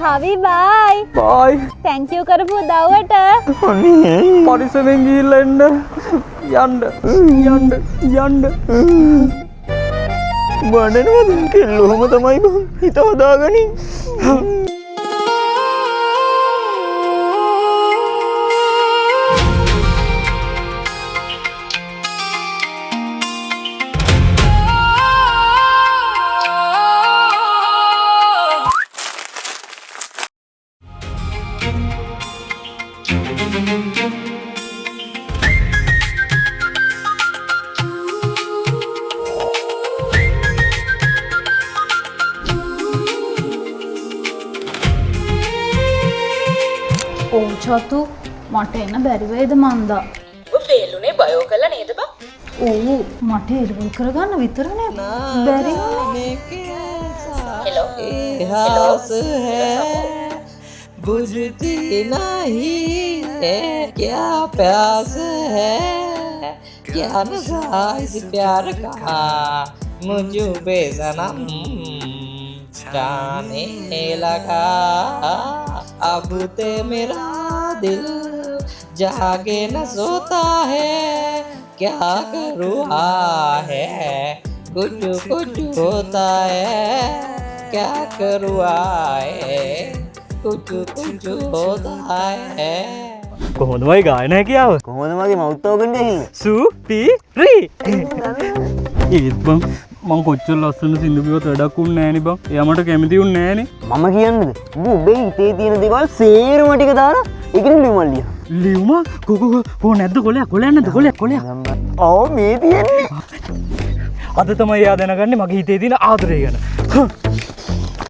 කවි බයි. බයි. Thank you කරපු උදව්වට. අනේ පරිස්සමෙන් ගිහිල්ලා එන්න. යන්න. බඩනවද කෙල්ලොම තමයි බං හිත හදාගනින්. ඕ චතු මට එන්න බැරි වේද මන්දා. ඔබ ෆේල්ුනේ බයෝ කළා නේද බං? ඕ මට ඉරවල් කරගන්න විතරනේ බැරි හෙලෝ इतिहास है बुझती नहीं है क्या प्यास है क्या नशा इस प्यार का मुझ पे सनम जाने लगा अब ते मेरा दिल जागे न सोता है क्या करूँ है कुछ होता है क्या करूँ कुछ होता है. කොහොමදමයි ගායනය කියාව? කොහොමද මගේ මෞත්තෝගෙන් ගහිල්ල? සුපිරි. ඒත් බං මං කොච්චර ලස්සන සින්දු කිව්වත් වැඩක් උන්නේ නෑනේ බං. එයා මට කැමති උන්නේ නෑනේ. මම කියන්නද? උඹ ඔබේ හිතේ තියෙන දේවල් සේරම ටික දාලා ඒකෙන් ලියුමක් ලියන්න. ලියුම කො නැද්ද කොලයක් නැද්ද කොලයක්. ඔව් මේ තියෙන්නේ. අද තමයි එයා දැනගන්නේ මගේ හිතේ තියෙන ආදරය ගැන.